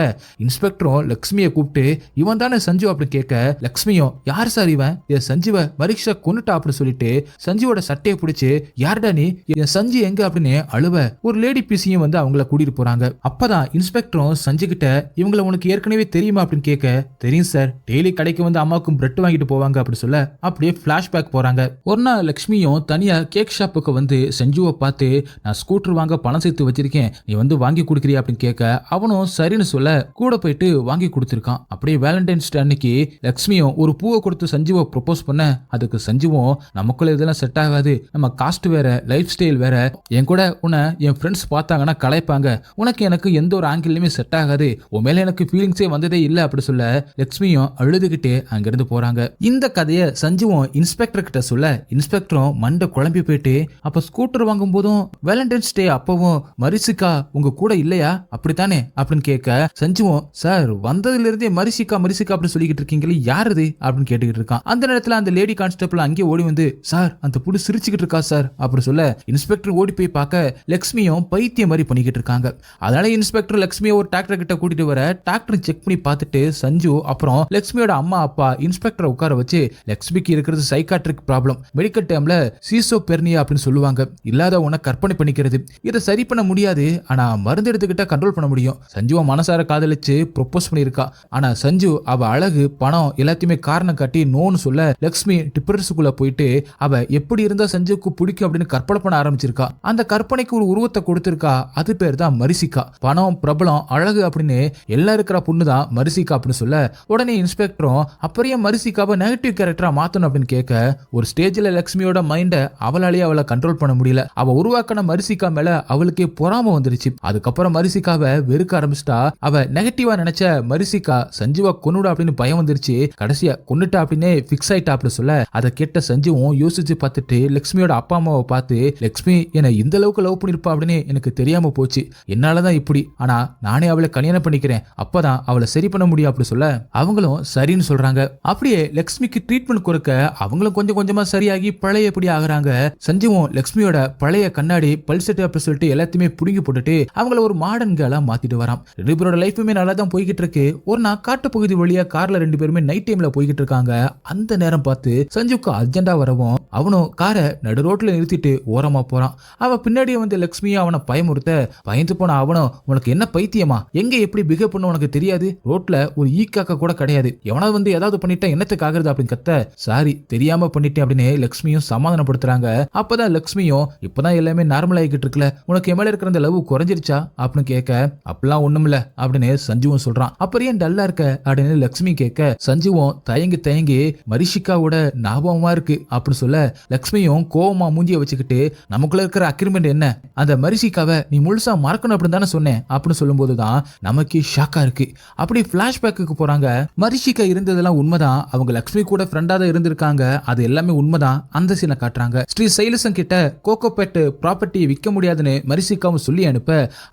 [SPEAKER 1] இன்ஸ்பெக்டரும் லக்ஷ்மியை கூப்பிட்டு இவன் தானே சஞ்சு அப்படின்னு கேட்க லக்ஷ்மியும் யார் சார் இவன், என் சஞ்சுவை மரிஷிகா கொன்னுட்டா அப்படின்னு சொல்லிட்டு சஞ்சுவோட சட்டையை பிடிச்சு யார்டா நீ, என் சஞ்சு எங்க அப்படின்னு அழுவ ஒரு லேடி பிசியும் வந்து அவங்கள கூட்டிட்டு போறாங்க. அப்பதான் இன்ஸ்பெக்டரும் சஞ்சு கிட்ட இவங்களை உனக்கு ஏற்கனவே தெரியுமா அப்படின்னு கேட்க தெரியும் சார், டெய்லி கடைக்கு வந்து அம்மாவுக்கும் பிரெட் வாங்கிட்டு போவாங்க அப்படி சொல்ல அப்படியே பிளாஷ்பேக் போறாங்க. ஒரு நாள் லக்ஷ்மியும் தனியா கேக் ஷாப்புக்கு வந்து சஞ்சுவை பார்த்து நான் ஸ்கூட்டர் வாங்க பணம் சேர்த்து வச்சிருக்கேன், நீ வந்து வாங்கி கொடுக்குறியா அப்படின்னு கேட்க அவனும் சரின்னு சொல்ல கூட போயிட்டு வாங்கி கொடுத்துருக்கான். அப்படியே வேலண்டைன்ஸ் டே அன்னைக்கு லக்ஷ்மியும் ஒரு பூவை கொடுத்து சஞ்சுவை ப்ரொபோஸ் பண்ண அதுக்கு சஞ்சுவும் நமக்குள்ள இதெல்லாம் செட் ஆகாது, நம்ம காஸ்ட் வேற லைஃப் ஸ்டைல் வேற, என் கூட உன்னை என் ஃப்ரெண்ட்ஸ் பார்த்தாங்கன்னா கலைப்பாங்க, உனக்கு எனக்கு எந்த ஒரு ஆங்கிள்லயுமே செட் ஆகாது, உன் மேல எனக்கு ஃபீலிங்ஸே வந்ததே இல்லை அப்படி சொல்ல லக்ஷ்மியும் அழுதுகிட்டே அங்கிருந்து போறாங்க. இந்த கதையை சஞ்சுவும் இன்ஸ்பெக்டர் கிட்ட சொல்ல இன்ஸ்பெக்டரும் மண்டை குழம்பி போயிட்டு அப்ப ஸ்கூட்டர் வாங்கும் போதும் வேலண்டைன்ஸ் டே அப்பவும் மரிஷிகா உங்க கூட இல்லையா அப்படித்தானே அப்படின்னு கேட்க சஞ்சுவும் சார் வந்ததுல இருந்தே மரிஷிகா மரிஷிகா அப்படி சொல்லிக்கிட்டு இருக்கீங்களே யார் இது அப்படின்னு கேட்டுக்கிட்டு இருக்கான். அந்த நேரத்துல அந்த லேடி கான்ஸ்டபிள் அங்கே ஓடி வந்து சார் அந்த புடி சிரிச்சுக்கிட்டு இருக்கா சார் அப்படி சொல்ல இன்ஸ்பெக்டர் ஓடி போய் பார்க்க லக்ஷ்மியும் பைத்தியம் மாதிரி பண்ணிக்கிட்டு இருக்காங்க. அதனால இன்ஸ்பெக்டர் லக்ஷ்மியை ஒரு டாக்டர் கிட்ட கூட்டிட்டு வர டாக்டர் செக் பண்ணி பார்த்துட்டு சஞ்சு அப்புறம் லக்ஷ்மியோட அம்மா அப்பா இன்ஸ்பெக்டரை உட்கார வச்சு லக்ஷ்மிக்கு இருக்கிறது சைக்காட்ரிக் ப்ராப்ளம், மெடிக்கல் டேம்ல சீசோபெர்னியா அப்படின்னு சொல்லுவாங்க, இல்லாத உன கற்பனை பண்ணிக்கிறது, இதை சரி பண்ண முடியாது ஆனா மருந்து எடுத்துக்கிட்டா கண்ட்ரோல் பண்ண முடியும். சஞ்சுவை மனசார காதலிச்சு ப்ரொபோஸ் பண்ணிருக்கா. ஆனா சஞ்சு அவ அழகு பணம் எல்லாத்தையுமே காரணம் காட்டி நோன்னு சொல்ல லக்ஷ்மி டிப்ரெஷனுக்குள்ள போயிட்டு அவ எப்படி இருந்தா சஞ்சுக்கு பிடிக்கும் அப்படின்னு கற்பனை பண்ண ஆரம்பிச்சிருக்கா. அந்த கற்பனைக்கு ஒரு உருவத்தை கொடுத்திருக்கா, அது பேர் தான் மரிஷிகா. பணம் பிரபலம் அழகு அப்படின்னு எல்லாம் இருக்கிற பொண்ணு தான் மரிஷிகா அப்படின்னு சொல்ல உடனே இன்ஸ்பெக்டரும் அப்புறம் மரிஷிகாவை நெகட்டிவ் கேரக்டரா மாத்தணும் அப்படின்னு கேட்க ஒரு ஸ்டேஜ்ல லக்ஷ்மியோட மைண்ட அவளாலேயே அவளை கண்ட்ரோல் பண்ண முடியல. அவ உருவாக்கின மரிஷிகா மேல அவளுக்கே பொறாம வந்துருச்சு. அதுக்கப்புறம் மரிஷிகாவை வெறுக்க ஆரம்பிச்சிட்டா. அவ நெகட்டிவா நினைச்ச மரிஷிகா சஞ்சுவா கொன்னுடா அப்படின்னு பயம் வந்துருச்சு. கடைசியா கொன்னுட்டா அப்படின்னு பிக்ஸ் ஆயிட்டா அப்படி சொல்ல அதை கேட்ட சஞ்சுவும் யோசிச்சு பார்த்துட்டு லக்ஷ்மியோட அப்பா அம்மாவை பார்த்து லக்ஷ்மி என்னை இந்த அளவுக்கு லவ் பண்ணிருப்பா அப்படின்னு எனக்கு தெரியாம போச்சு, என்னாலதான் இப்படி, ஆனா நானே அவளை கல்யாணம் பண்ணிக்கிறேன், அப்பதான் அவளை சரி பண்ண முடியும் அப்படி சொல்ல அவங்களும் சரின்னு சொல்றாங்க. அப்படியே லக்ஷ்மிக்கு ட்ரீட்மெண்ட் கொடுக்க அவங்களும் கொஞ்சம் கொஞ்சமா சரியாகி பழைய எப்படி ஆகுறாங்க. சஞ்சுவும் லக்ஷ்மியோட பழைய கண்ணாடி பல்செட் அப்படி சொல்லிட்டு எல்லாத்தையுமே புடுங்கி போட்டுட்டு அவங்கள ஒரு மாடர்ன் கேர்லா மாத்திட்டு வரான். ரெண்டு பேரோட லைஃபுமே நல்லா தான் போய்கிட்டு இருக்கு. ஒரு நாள் காட்டு பகுதி வழியா கார்ல ரெண்டு பேருமே நைட் டைம்ல போய்கிட்டு இருக்காங்க. அந்த நேரம் பார்த்து சஞ்சுக்கு அர்ஜென்டா வரவும் அவனும் காரை நடு ரோட்ல நிறுத்திட்டு ஓரமா போறான். அவன் பின்னாடியே வந்து லக்ஷ்மியா அவனை பயமுறுத்த பயந்து போன அவனும் உனக்கு என்ன பைத்தியமா, எங்க எப்படி பிஹேவ் பண்ண உனக்கு தெரியாது, ரோட்ல ஒரு ஈ காக்கா கூட கிடையாது. எவனாவது வந்து ஏதாவது பண்ணிட்டா என்னத்துக்கு ஆகுறது அப்படின்னு கத்த, சாரி தெரியாம பண்ணிட்டேன் அப்படின்னு லக்ஷ்மியும் சமாதானப்படுத்துறாங்க. அப்பதான் லக்ஷ்மியும், இப்பதான் எல்லாமே நார்மல் ஆகிட்டு இருக்குல்ல, உனக்கு என் மேல இருக்கிற அந்த லவ் குறைஞ்சிருச்சா அப்படின்னு கேட்க, அப்படிலாம் ஒண்ணுமில்ல அப்படின்னு சஞ்சுவும் சொல்றான். அப்புறம் ஏன் டல்லா இருக்க அப்படின்னு லக்ஷ்மி கேட்க, சஞ்சுவும் தயங்கி தயங்கி மரிஷிகாவோட ஞாபகமா இருக்கு அப்படின்னு சொல்ல, லக்ஷ்மியும் கோவமா மூஞ்சிய வச்சுக்கிட்டு, நமக்குள்ள இருக்கிற அக்ரிமெண்ட் என்ன, அந்த மரிஷிகாவை நீ முழுசா மறக்கணும் அப்படின்னு தானே சொன்னேன் அப்படின்னு சொல்லும் போதுதான் நமக்கு ஷாக்கா இருக்கு. அப்படி பிளாஷ்பேக்கு போறாங்க. மரிஷிகா இருந்ததெல்லாம் உண்மைதான், அவங்க லக்ஷ்மி கூட ஃப்ரெண்டா தான் இருந்திருக்காங்க, அது எல்லாமே உண்மைதான். அந்த சீனை காட்டுறாங்க. ஸ்ரீ சைலசன் கிட்ட கோகோபேட் ப்ராப்பர்ட்டியை விற்க முடியாதுன்னு மரிஷிகாவும் சொல்லி அனுப்ப,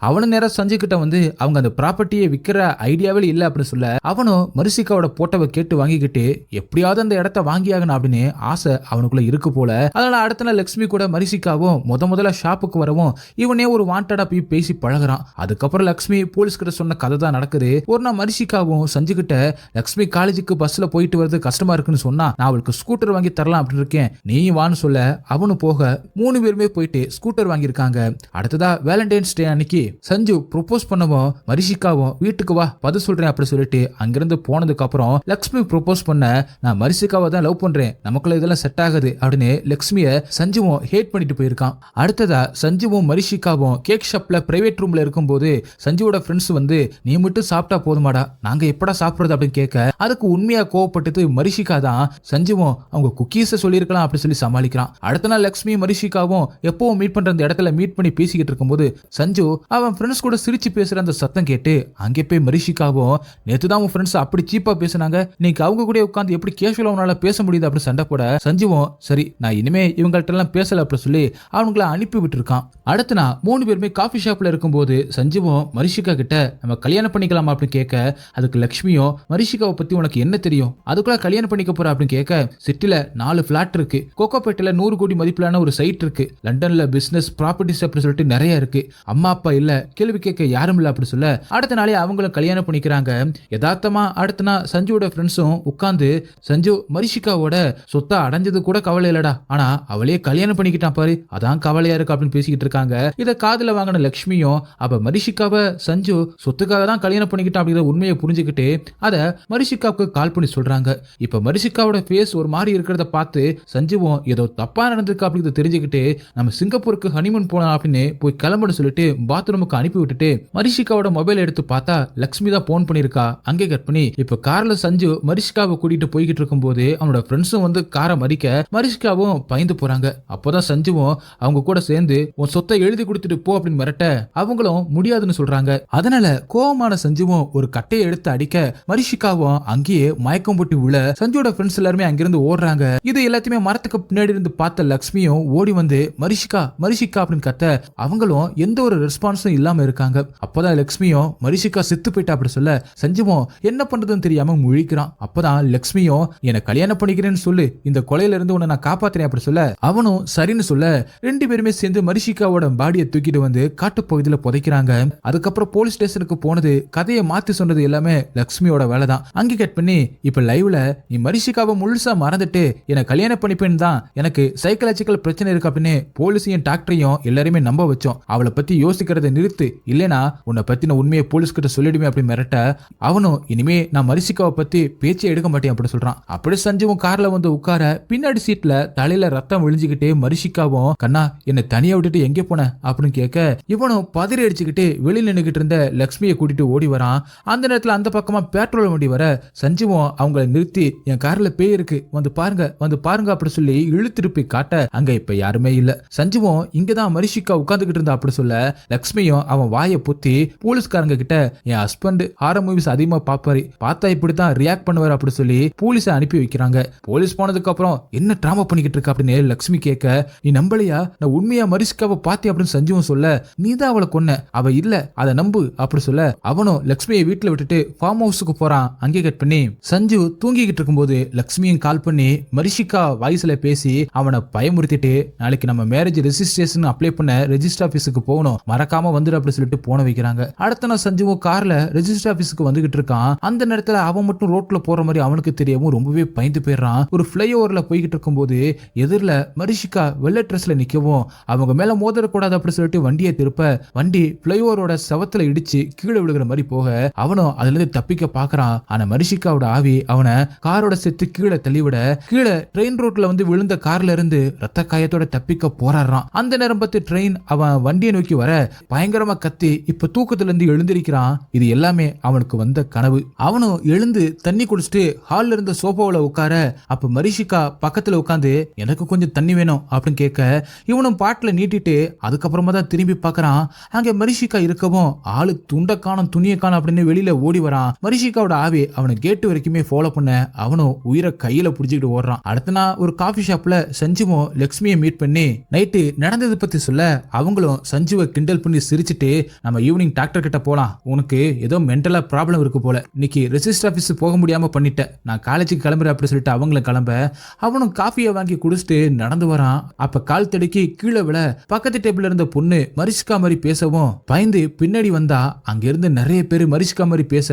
[SPEAKER 1] அவனும் நேரம் சஞ்சய் கிட்ட வந்து அவங்க அந்த ப்ராப்பர்ட்டியை விற்கிற ஐடியாவே இல்லை அப்படின்னு சொல்ல, அவனும் மரிஷிகாவோட போட்டோவை கேட்டு வாங்கிக்கிட்டு எப்படியாவது அந்த இடத்த வாங்கியாகணும் அப்படின்னு ஆசை அவனுக்குள்ள இருக்கு போல. அதனால அடுத்த நாள் லக்ஷ்மி கூட மரிஷிகாவும் முதல்ல ஷாப்புக்கு வரவும் இவனே ஒரு வாண்டடா போய் பேசி பழகுறான். அதுக்கப்புறம் லக்ஷ்மி போலீஸ் கிட்ட சொன்ன கதை தான் நடக்குது. ஒரு நாள் மரிஷிகாவும் சஞ்சய் கிட்ட, லக்ஷ்மி காலேஜுக்கு பஸ்ல போயிட்டு வரது கஷ்டமா இருக்குன்னு சொன்னா நான் அவளுக்கு ஸ்கூட்டர் வாங்கி தரலாம் அப்படின்னு இருக்கேன், நீயும் வான்னு சொல்ல அவனு போக 3 பேருமே போயிட்டு ஸ்கூட்டர் வாங்கியிருக்காங்க. அடுத்ததா வேலண்டைன்ஸ் டே அன்னைக்கு சஞ்சு ப்ரொபோஸ் பண்ணவும் மரிஷிகாவும் வீட்டுக்கு வா பதில் சொல்றேன் அப்படி சொல்லிட்டு அங்கிருந்து போனதுக்கு அப்புறம் லக்ஷ்மி ப்ரொபோஸ் பண்ண, நான் மரிஷிகாவை தான் லவ் பண்றேன், நமக்குள்ள இதெல்லாம் செட் ஆகுது அப்படின்னு லக்ஷ்மிய சஞ்சுவும் ஹேட் பண்ணிட்டு போயிருக்கான். அடுத்ததா சஞ்சுவும் மரிஷிகாவும் கேக் ஷாப்ல பிரைவேட் ரூம்ல இருக்கும்போது சஞ்சுவோட ஃப்ரெண்ட்ஸ் வந்து, நீ மட்டும் சாப்பிட்டா போதுமாடா, நாங்க எப்படா சாப்பிடுறது அப்படின்னு கேட்க, அதுக்கு உண்மையா கோவப்பட்டது மரிஷிகா தான். சஞ்சுவும் அவங்க குக்கீஸை சொல்லியிருக்கலாம் அப்படி சொல்லி சமாளிக்கிறான். அடுத்த நாள் லக்ஷ்மி மரிஷிகாவும் எப்பவும் மீட் பண்ற அந்த இடத்துல மீட் பண்ணி பேசிக்கிட்டு இருக்கும்போது சஞ்சு அவன் ஃப்ரெண்ட்ஸ் கூட சிரிச்சு பேசுற அந்த சத்தம் கேட்டு அங்கே போய் மரிஷிகாவும், நேத்து தான் உன் ஃப்ரெண்ட்ஸ் அப்படி சீப்பா பேசினாங்க, இன்னைக்கு அவங்க கூட உட்காந்து எப்படி கேஷுவலா உன்னால பேச முடியுது அப்படி சண்டை போட, சஞ்சுவும் சரி நான் இனிமே இவங்கள்ட்ட எல்லாம் பேசல அப்படி சொல்லி அவங்களை அனுப்பி விட்டு இருக்கான். அடுத்து நான் 3 பேருமே காஃபி ஷாப்ல இருக்கும்போது சஞ்சுவும் மரிஷிகா கிட்ட நம்ம கல்யாணம் பண்ணிக்கலாம் அப்படின்னு கேட்க, அதுக்கு லக்ஷ்மியும் மரிஷிகாவை பத்தி உனக்கு என்ன தெரியும், அதுக்குள்ள கல்யாணம் பண்ணிக்க போற அப்படின்னு கேட்க, சிட்டில 4 பிளாட் இருக்கு, கோகோபேட்ல 100 கோடி மதிப்பிலான ஒரு சைட் இருக்கு, லண்டன்ல பிசினஸ் ப்ராப்பர்ட்டிஸ் அப்படி சொல்லிட்டு நிறைய இருக்கு, அம்மா அப்பா இல்ல, கேள்வி கேட்க யாரும் இல்ல அப்படி சொல்ல, அடுத்த நாளே அவங்களும் கல்யாணம் பண்ணிக்கிறாங்க. யதார்த்தமா அடுத்த நாள் சஞ்சுவோட ஃப்ரெண்ட்ஸும் உட்கார்ந்து, சஞ்சு மரிஷிகாவோட சொத்தை அடைஞ்சது கூட கவலை இல்லடா, ஆனா அவளையே கல்யாணம் பண்ணிக்கிட்டான் பாரு அதான் கவலையா இருக்கு அப்படின்னு பேசிக்கிட்டு இருக்காங்க. இத காதுல வாங்கின லக்ஷ்மியும், அப்ப மரிஷிகாவை சஞ்சு சொத்துக்காக தான் கல்யாணம் பண்ணிக்கிட்டான் அப்படிங்கிற உண்மையை புரிஞ்சுக்கிட்டு அத மரிஷிகாவுக்கு கால் பண்ணி சொல்றாங்க. இப்ப மரிஷிகாவோட ஃபேஸ் ஒரு மாதிரி இருக்கிறத பார்த்து சஞ்சுவும் ஏதோ தப்பா நடந்திருக்கு அப்படிங்கிறத தெரிஞ்சுக்கிட்டு, நம்ம சிங்கப்பூருக்கு ஹனிமூன் போலாம் அப்படின்னு போய் கிளம்புன்னு சொல்லிட்டு பாத்ரூமுக்கு அனுப்பி விட்டுட்டு மரிஷிகாவோட மொபைல் எடுத்து பார்த்தா லக்ஷ்மி தான் போன் பண்ணிருக்கா. அங்கே கட் பண்ணி இப்ப கார்ல சஞ்சு மரிஷிகாவை கூட்டிட்டு போய்கிட்டு இருக்கும் போது அவனோட ஃப்ரெண்ட்ஸும் வந்து காரை மறிக்க மரிஷிகாவும் பயந்து போறாங்க. அப்போதான் சஞ்சுவும் அவங்க கூட சேர்ந்து உன் சொத்தை எழுதி கொடுத்துட்டு போ அப்படின்னு மிரட்ட அவங்களும் முடியாதுன்னு சொல்றாங்க. அதனால கோவமான சஞ்சுவும் ஒரு கட்டையை எடுத்து அடிக்க மரிஷிகாவும் அங்கேயே மயக்கம் போட்டு விழ சஞ்சுவோட ஃப்ரெண்ட்ஸ் எல்லாருமே அங்கிருந்து ஓடுறாங்க. இது எல்லாத்தையுமே மரத்துக்கு பின்னாடி இருந்து பார்த்த லக்ஷ்மியும் ஓடி வந்து மரிஷிகா மரிஷிகா அப்படின்னு கத்த அவங்களும் எந்த ஒரு ரெஸ்பான்ஸும் இல்லாம இருக்காங்க. அப்பதான் லக்ஷ்மியும் மரிஷிகா செத்து போயிட்டா அப்படி சொல்ல சஞ்சுவும் என்ன பண்றதுன்னு தெரியாம முழிக்கிறான். அப்பதான் லக்ஷ்மியும் என்ன கல்யாணம் பண்ணிக்கிறேன்னு சொல்லு, இந்த கொலையில இருந்து உன்னை நான் காப்பாத்துறேன் அப்படி சொல்ல அவனும் சரின்னு சொல்ல 2 பேருமே சேர்ந்து மரிஷிகாவோட பாடியை தூக்கிட்டு வந்து காட்டு பகுதியில புதைக்கிறாங்க. அதுக்கப்புறம் போலீஸ் ஸ்டேஷனுக்கு போனது கதையை மாத்தி சொன்னது எல்லாமே லக்ஷ்மியோட வேலை தான். அங்கே கட் பண்ணி இப்ப லைவ்ல நீ மரிஷிகாவை முழுசா மறந்துட்டு என்ன கல்யாணம் பண்ணிப்பேன்னு தான் எனக்கு சைக்கலாஜிக்கல் பிரச்சனை இருக்கு அப்படின்னு போலீஸையும் டாக்டரையும் எல்லாருமே நம்ப வச்சோம், அவளை பத்தி யோசிக்கிறத நிறுத்து, இல்லைனா உன்னை பத்தின உண்மையை போலீஸ் கிட்ட சொல்லிடுமே அப்படின்னு மிரட்ட அவனும் இனிமே நான் மரிஷிகாவை பத்தி பேச்சே எடுக்க மாட்டேன் அப்படின்னு சொல்றான். அப்படி சஞ்சுவும் கார்ல வந்து உட்கார பின்னாடி சீட்ல தலையில ரத்தம் விழிஞ்சுக்கிட்டே மரிஷிகாவும், கண்ணா என்ன தனியா விட்டுட்டு எங்க போன அப்படின்னு கேட்க இவனும் பதறி அடிச்சுக்கிட்டு வெளியில நின்னுகிட்டு இருந்த லக்ஷ்மியை கூட்டிட்டு ஓடி வரான். அந்த நேரத்துல அந்த பக்கமா பெட்ரோல் வண்டி வர சஞ்சுவும் அவங்களை நிறுத்தி என் கார்ல பேய் இருக்கு வந்து பாருங்க அப்படி சொல்லி இழுத்துட்டு போய் காட்ட அங்க இப்ப யாருமே இல்ல. சஞ்சுவும் இங்கதான் மரிஷிகா உட்கார்ந்துகிட்டு இருந்தா அப்படி சொல்ல லக்ஷ்மியும் அவன் வாயை புத்தி போலீஸ்காரங்க கிட்ட என் ஹஸ்பண்ட் ஹாரர் மூவிஸ் அதிகமா பாப்பாரு, பார்த்தா இப்படித்தான் ரியாக்ட் பண்ணுவாரு அப்படி சொல்லி போலீஸை அனுப்பி வைக்கிறாங்க. போலீஸ் போனதுக்கு அப்புறம் என்ன டிராமா பண்ணிக்கிட்டு இருக்க அப்படின்னு லக்ஷ்மி கேட்க, நீ நம்பலையா, நான் உண்மையா மரிஷிகாவை பாத்தி அப்படின்னு சஞ்சுவும் சொல்ல, நீதான் அவளை கொன்ன, அவ இல்ல அதை நம்பு அப்படி சொல்ல அவனும் லக்ஷ்மியை வீட்டுல விட்டுட்டு ஃபார்ம் ஹவுஸுக்கு போறான். அங்கே கட் பண்ணி சஞ்சு தூங்கிக்கிட்டு இருக்கும்போது லக்ஷ்மியும் கால் பண்ணி மரிஷிகா வாய்ஸ்ல பேசி அவனை பயமுறுத்திட்டு, நாளைக்கு நம்ம மேரேஜ் ரெஜிஸ்ட்ரேஷன் அப்ளை பண்ண ரெஜிஸ்டர் ஆபீஸுக்கு போகணும், மறக்காம வந்துடு அப்படி சொல்லிட்டு போன வைக்கிறாங்க. அடுத்த நாள் சஞ்சுவும் கார்ல ரெஜிஸ்டர் ஆபீஸுக்கு வந்துகிட்டு இருக்கான். அந்த நேரத்துல அவன் மட்டும் ரோட்ல போற மாதிரி அவனுக்கு தெரியவும் ரொம்பவே பயந்து போயிடுறான். ஒரு பிளை ஓவர்ல போய்கிட்டு இருக்கும்போது எதிரில மரிஷிகா வெள்ளை ட்ரெஸ்ல நிக்கவும் அவங்க மேல மோதக்கூடாது அப்படி சொல்லிட்டு வண்டியை திருப்ப வண்டி பிளை ஓவரோட செவத்துல இடிச்சு கீழே விழுகிற மாதிரி போக அவளை அவனும் அதுல இருந்து தப்பிக்க பாக்குறான். ஆனா மரிஷிகாவோட ஆவி அவனை காரோட செத்து கீழே தள்ளிவிட கீழே ட்ரெயின் ரோட்ல வந்து விழுந்த கார்ல இருந்து ரத்த காயத்தோட தப்பிக்க போராடுறான். அந்த நேரம் பார்த்து ட்ரெயின் அவன் வண்டியை நோக்கி வர பயங்கரமா கத்தி இப்ப தூக்கத்துல இருந்து எழுந்திருக்கிறான். இது எல்லாமே அவனுக்கு வந்த கனவு. அவனும் எழுந்து தண்ணி குடிச்சிட்டு ஹால்ல இருந்த சோஃபாவுல உட்கார அப்ப மரிஷிகா பக்கத்துல உட்காந்து எனக்கு கொஞ்சம் தண்ணி வேணும் அப்படின்னு கேட்க இவனும் பாட்டில நீட்டிட்டு அதுக்கப்புறமா தான் திரும்பி பாக்குறான். அங்க மரிஷிகா இருக்கவும் ஆளு துண்டை காணும் துணியை காணும் அப்படின்னு வெளியில ஓடி வரான். மரிஷிகாவோட ஆவி அவனை கேட்டு வரைக்குமே ஃபாலோ பண்ண அவனும் உயிரை கையில புடிச்சுக்கிட்டு ஓடுறான். அடுத்த நாள் ஒரு காஃபி ஷாப்ல சஞ்சுவும் லட்சுமியை மீட் பண்ணி நைட்டு நடந்ததை பத்தி சொல்ல அவங்களும் சஞ்சுவை கிண்டல் பண்ணி சிரிச்சுட்டு நம்ம ஈவினிங் டாக்டர் கிட்ட போலாம், உனக்கு ஏதோ மென்டலா ப்ராப்ளம் இருக்கு போல, இன்னைக்கு ரெஜிஸ்டர் ஆபீஸ் போக முடியாம பண்ணிட்டேன், நான் காலேஜுக்கு கிளம்புறேன் அப்படி சொல்லிட்டு அவங்களும் கிளம்ப அவனும் காஃபியை வாங்கி குடிச்சிட்டு நடந்து வரான். அப்ப கால் தடுக்கி கீழே விழ பக்கத்து டேபிள்ல இருந்த பொண்ணு மரிஷிகா மாதிரி பேசவும் பயந்து பின்னாடி வந்தா. அங்க இருந்து நிறைய பேர் மரிஷிகா மாதிரி பேச